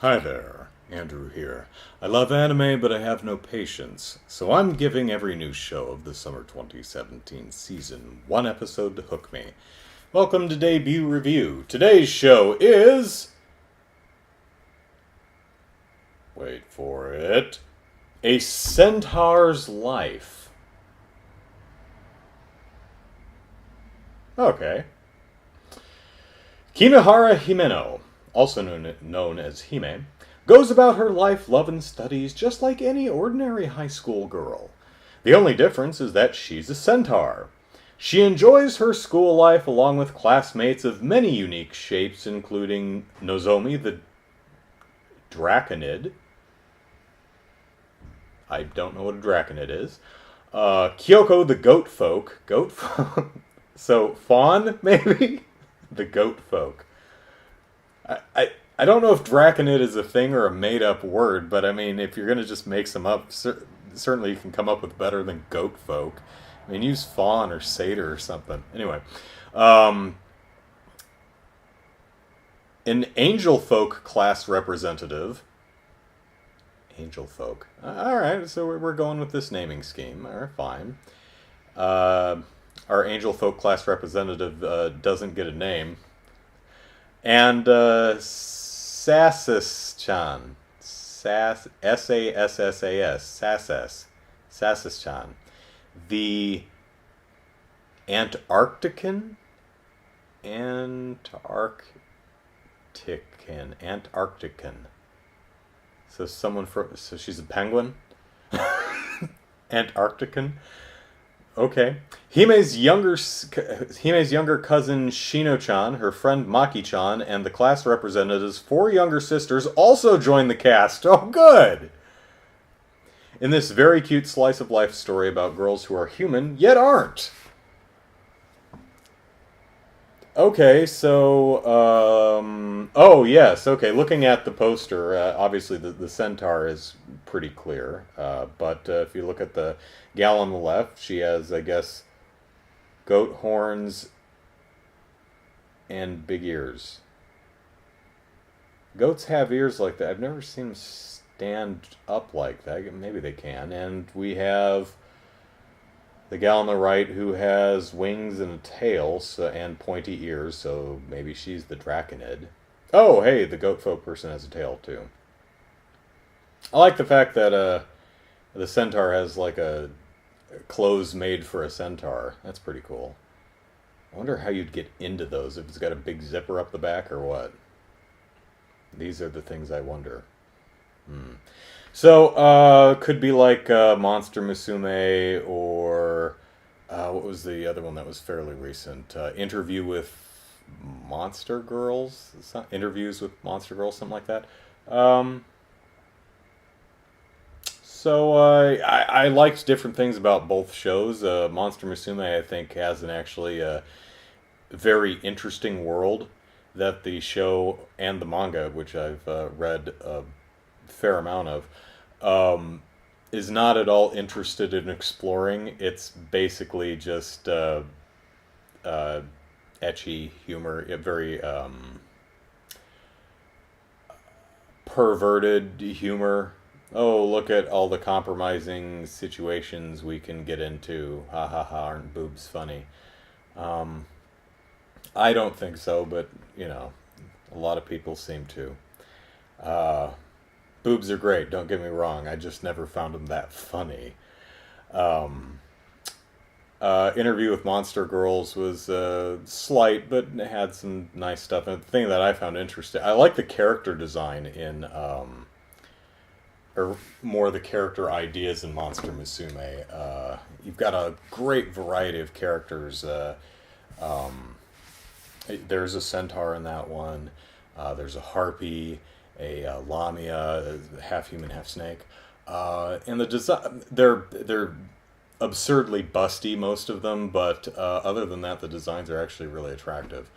Hi there, Andrew here. I love anime, but I have no patience, so I'm giving every new show of the summer 2017 season one episode to hook me. Welcome to Debut Review. Today's show is. Wait for it. A Centaur's Life. Okay. Kimihara Himeno, also known as Hime, goes about her life, love, and studies just like any ordinary high school girl. The only difference is that she's a centaur. She enjoys her school life along with classmates of many unique shapes, including Nozomi the Draconid. I don't know what a Draconid is. Kyoko the Goat Folk. Goat Folk? So, Fawn, maybe? The Goat Folk. I don't know if Draconid is a thing or a made-up word, but I mean, if you're going to just make some up, certainly you can come up with better than Goat Folk. I mean, use Fawn or Satyr or something. Anyway, an Angel Folk class representative. Angel Folk. Alright, so we're going with this naming scheme. Alright, fine. Our Angel Folk class representative doesn't get a name. And Sassus-chan. S-A-S-S-A-S. Sassus-chan. The Antarctican? Antarctican. So so she's a penguin? Antarctican? Okay. Hime's younger cousin Shino-chan, her friend Maki-chan, and the class representative's four younger sisters also join the cast. Oh, good! In this very cute slice of life story about girls who are human, yet aren't. Okay, so, oh, yes, okay, looking at the poster, obviously the centaur is pretty clear, but if you look at the gal on the left, she has, I guess, goat horns and big ears. Goats have ears like that. I've never seen them stand up like that. Maybe they can. And we have the gal on the right who has wings and a tail and pointy ears, so maybe she's the Draconid. Oh, hey, the goat folk person has a tail, too. I like the fact that the centaur has, like, clothes made for a centaur. That's pretty cool. I wonder how you'd get into those, if it's got a big zipper up the back or what. These are the things I wonder. So, could be like Monster Musume or what was the other one that was fairly recent? Interview with Monster Girls? Interviews with Monster Girls, something like that. So, I liked different things about both shows. Monster Musume, I think, has an actually very interesting world that the show and the manga, which I've read a fair amount of, is not at all interested in exploring. It's basically just ecchi humor, very perverted humor. Oh, look at all the compromising situations we can get into. Ha ha ha, aren't boobs funny? I don't think so, but, you know, a lot of people seem to. Boobs are great, don't get me wrong. I just never found them that funny. Interview with Monster Girls was slight, but had some nice stuff. And the thing that I found interesting, I like the character design in, or more the character ideas in Monster Musume. You've got a great variety of characters. There's a centaur in that one. There's a harpy, a lamia, half human, half snake, and the design. They're absurdly busty, most of them, but other than that, the designs are actually really attractive,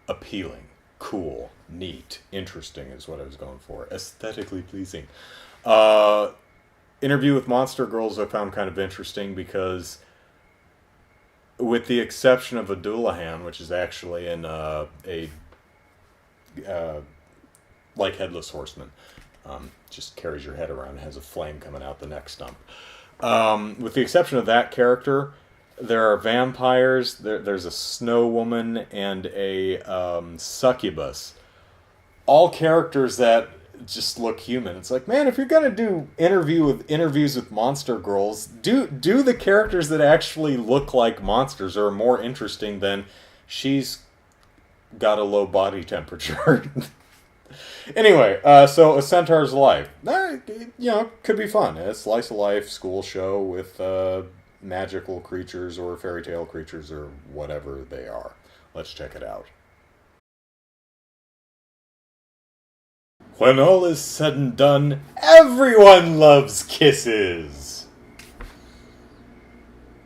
appealing, cool, neat, interesting is what I was going for. Aesthetically pleasing. Interview with Monster Girls I found kind of interesting because, with the exception of Adulahan, which is actually in a like Headless Horseman. Just carries your head around, has a flame coming out the neck stump. With the exception of that character, there are vampires, there's a snow woman, and a succubus. All characters that just look human. It's like, man, if you're gonna do interviews with monster girls, do the characters that actually look like monsters or are more interesting than she's got a low body temperature. Anyway, so A Centaur's Life. Could be fun. A slice of life school show with magical creatures or fairy tale creatures or whatever they are. Let's check it out. When all is said and done, everyone loves kisses.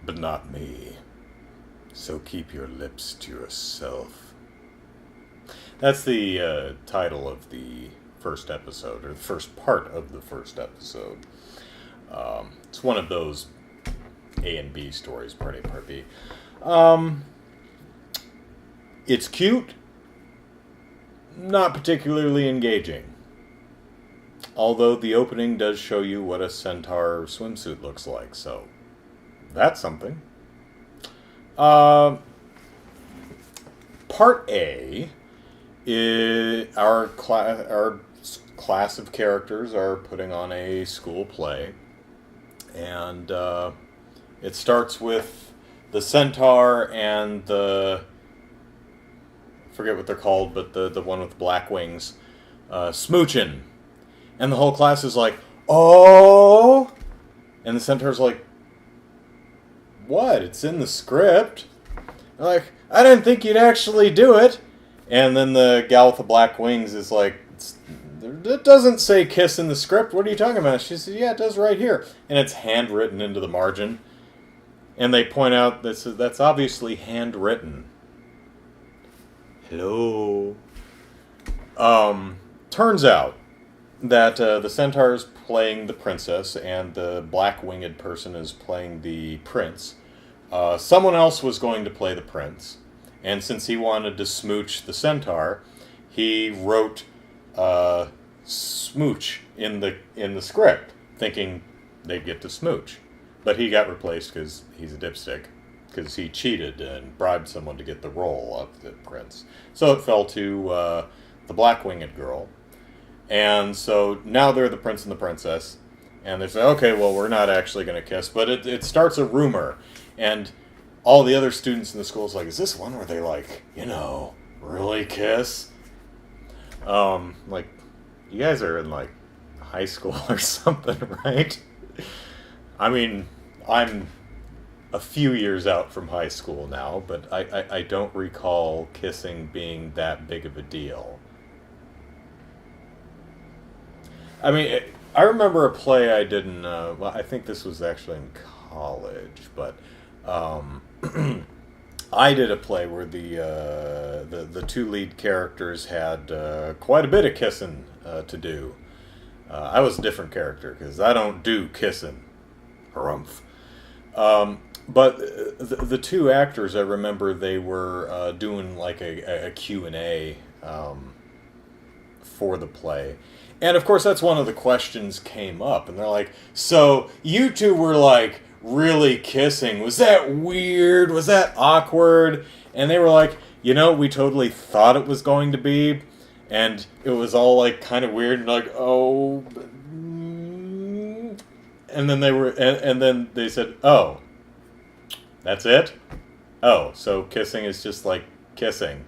But not me. So keep your lips to yourself. That's the title of the first episode, or the first part of the first episode. It's one of those A and B stories, part A, part B. It's cute, not particularly engaging. Although the opening does show you what a centaur swimsuit looks like, so that's something. Part A is our class of characters are putting on a school play, and it starts with the centaur and I forget what they're called, but the one with black wings, smooching. And the whole class is like, oh! And the centaur's like, what? It's in the script. They're like, I didn't think you'd actually do it. And then the gal with the black wings is like, it doesn't say kiss in the script. What are you talking about? She says, yeah, it does right here. And it's handwritten into the margin. And they point out that's obviously handwritten. Hello. Turns out that the centaur is playing the princess and the black-winged person is playing the prince. Someone else was going to play the prince, and since he wanted to smooch the centaur, he wrote smooch in the script, thinking they'd get to smooch. But he got replaced because he's a dipstick, because he cheated and bribed someone to get the role of the prince. So it fell to the black-winged girl. And so now they're the prince and the princess. And they say, okay, well, we're not actually going to kiss. But it starts a rumor. And all the other students in the school is like, is this one where they, like, really kiss? Like, you guys are in, like, high school or something, right? I mean, I'm a few years out from high school now, but I don't recall kissing being that big of a deal. I mean, I remember a play I did in, I think this was actually in college, but I did a play where the two lead characters had quite a bit of kissing to do. I was a different character, because I don't do kissing. Harumph. But the two actors, I remember they were doing like a Q&A for the play. And of course, that's one of the questions came up. And they're like, so you two were like really kissing. Was that weird? Was that awkward? And they were like, we totally thought it was going to be. And it was all like kind of weird. And like, oh. And then then they said, oh, that's it? Oh, so kissing is just like kissing.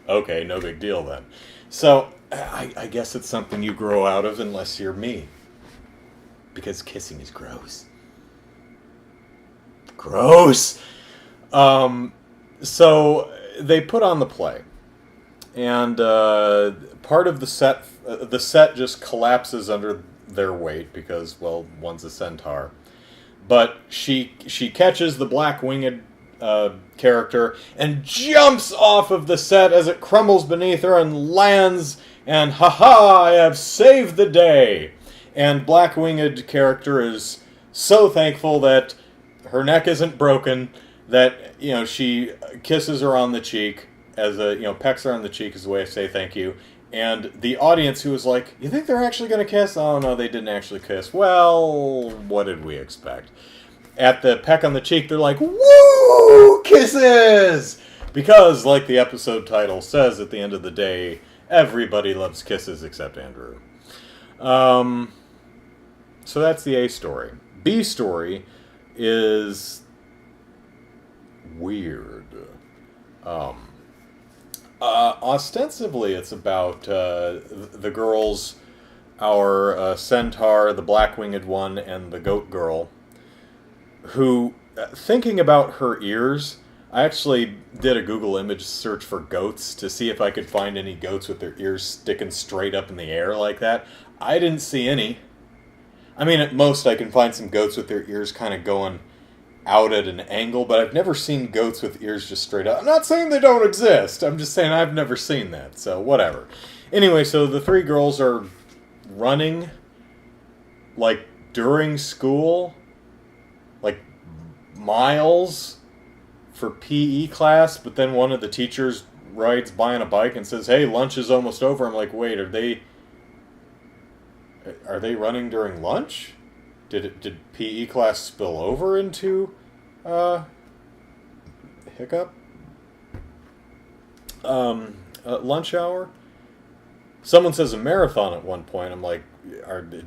Okay, no big deal then. So I guess it's something you grow out of unless you're me. Because kissing is gross. Gross! So they put on the play. And part of the set just collapses under their weight because, well, one's a centaur. But she catches the black-winged character and jumps off of the set as it crumbles beneath her and lands, and ha-ha, I have saved the day! And black-winged character is so thankful that her neck isn't broken, that, she kisses her on the cheek, as a, pecks her on the cheek as a way to say thank you. And the audience who was like, you think they're actually going to kiss? Oh, no, they didn't actually kiss. Well, what did we expect? At the peck on the cheek, they're like, woo, kisses! Because, like the episode title says at the end of the day, everybody loves kisses except Andrew. So that's the A story. B story is weird. Ostensibly, it's about the girls, our Centaur, the black-winged one, and the goat girl, who, thinking about her ears, I actually did a Google image search for goats to see if I could find any goats with their ears sticking straight up in the air like that. I didn't see any. I mean, at most I can find some goats with their ears kind of going out at an angle, but I've never seen goats with ears just straight up. I'm not saying they don't exist. I'm just saying I've never seen that, so whatever. Anyway, so the three girls are running, like, during school, like, miles for PE class, but then one of the teachers rides by on a bike and says, hey, lunch is almost over. I'm like, wait, are they running during lunch? Did PE class spill over into hiccup? Lunch hour? Someone says a marathon at one point. I'm like,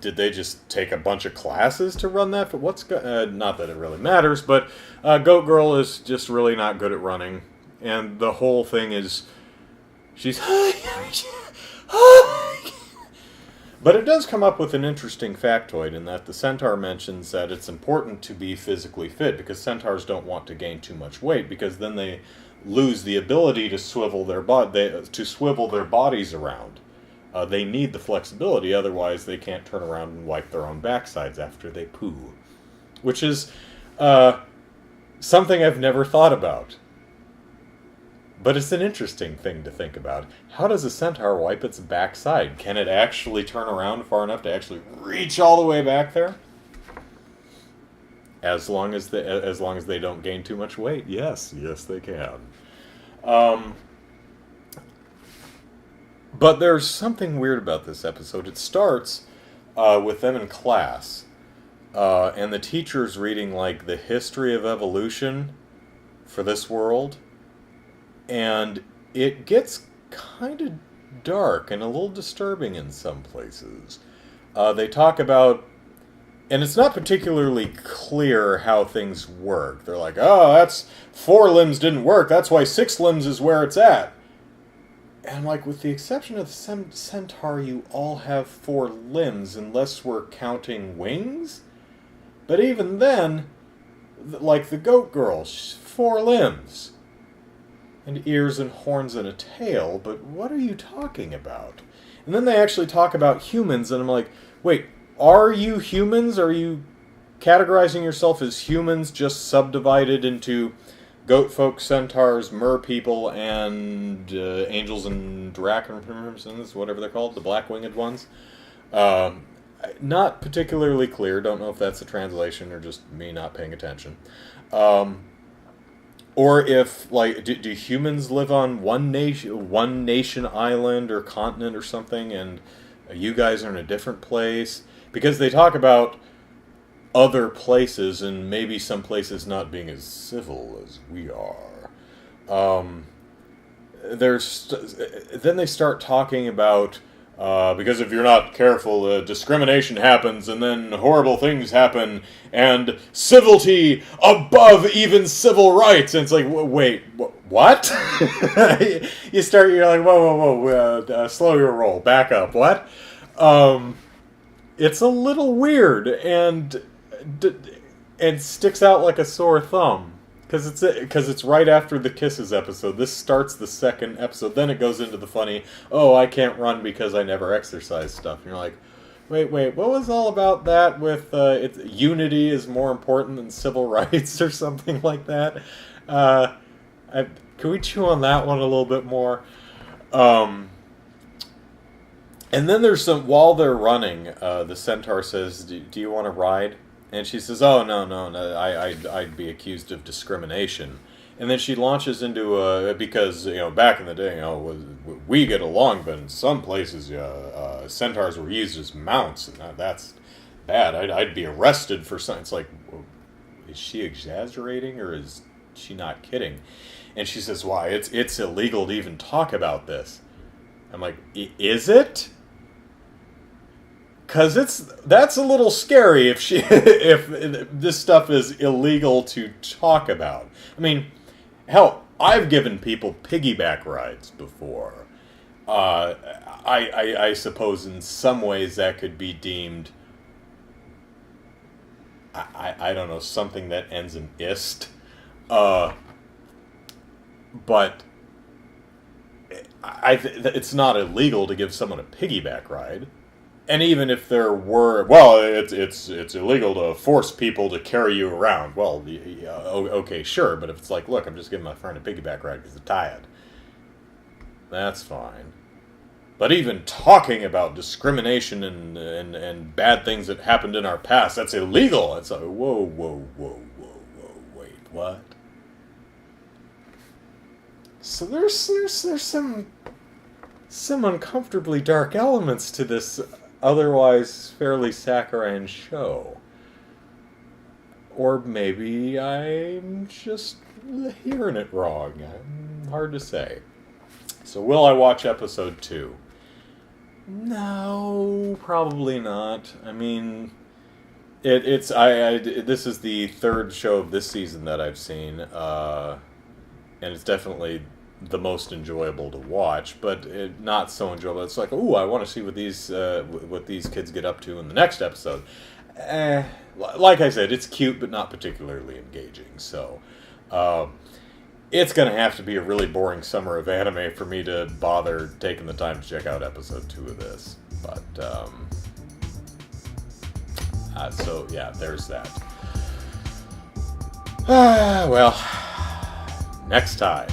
did they just take a bunch of classes to run that? Not that it really matters, but Goat Girl is just really not good at running. And the whole thing is, she's... But it does come up with an interesting factoid in that the Centaur mentions that it's important to be physically fit because Centaurs don't want to gain too much weight because then they lose the ability to swivel their bodies around. They need the flexibility, otherwise they can't turn around and wipe their own backsides after they poo. Which is something I've never thought about. But it's an interesting thing to think about. How does a centaur wipe its backside? Can it actually turn around far enough to actually reach all the way back there? As long as they don't gain too much weight, yes, they can. But there's something weird about this episode. It starts with them in class, and the teacher's reading like the history of evolution for this world. And it gets kind of dark and a little disturbing in some places. They talk about, and it's not particularly clear how things work. They're like, oh, that's 4 limbs didn't work, that's why 6 limbs is where it's at. And I'm like, with the exception of Centaur, you all have 4 limbs, unless we're counting wings? But even then, like the goat girl, 4 limbs. And ears and horns and a tail, but what are you talking about? And then they actually talk about humans, and I'm like, wait, are you humans? Are you categorizing yourself as humans just subdivided into goat folk, centaurs, mer people, and angels and draconians, whatever they're called, the black-winged ones? Not particularly clear, don't know if that's a translation or just me not paying attention. Or if, like, do humans live on one nation island or continent or something, and you guys are in a different place? Because they talk about other places, and maybe some places not being as civil as we are. Then they start talking about, because if you're not careful, discrimination happens, and then horrible things happen, and civility above even civil rights. And it's like, wait, what? You're like, whoa, slow your roll, back up, what? It's a little weird, and sticks out like a sore thumb. Because it's right after the Kisses episode. This starts the second episode. Then it goes into the funny, oh, I can't run because I never exercise stuff. And you're like, wait, what was all about that with unity is more important than civil rights or something like that? Can we chew on that one a little bit more? And then there's while they're running, the Centaur says, do you want to ride? And she says, oh, no, I'd be accused of discrimination. And then she launches into because back in the day, we get along, but in some places, centaurs were used as mounts, and that's bad. I'd be arrested for something. It's like, is she exaggerating or is she not kidding? And she says, "Why? It's illegal to even talk about this." I'm like, "Is it?" Because that's a little scary if if this stuff is illegal to talk about. I mean, hell, I've given people piggyback rides before. I suppose in some ways that could be deemed, I don't know, something that ends in "ist." But it's not illegal to give someone a piggyback ride. And even if there were, well, it's illegal to force people to carry you around. Well, okay, sure, but if it's like, look, I'm just giving my friend a piggyback ride because they're tired, that's fine. But even talking about discrimination and bad things that happened in our past, that's illegal. It's like, whoa, wait, what? So there's some uncomfortably dark elements to this otherwise fairly saccharine show. Or maybe I'm just hearing it wrong. Hard to say. So will I watch episode 2? No, probably not. I mean, this is the third show of this season that I've seen, and it's definitely the most enjoyable to watch, but not so enjoyable. It's like, ooh, I want to see what these kids get up to in the next episode. Like I said, it's cute, but not particularly engaging. So, it's going to have to be a really boring summer of anime for me to bother taking the time to check out episode 2 of this. But, so yeah, there's that. Well, next time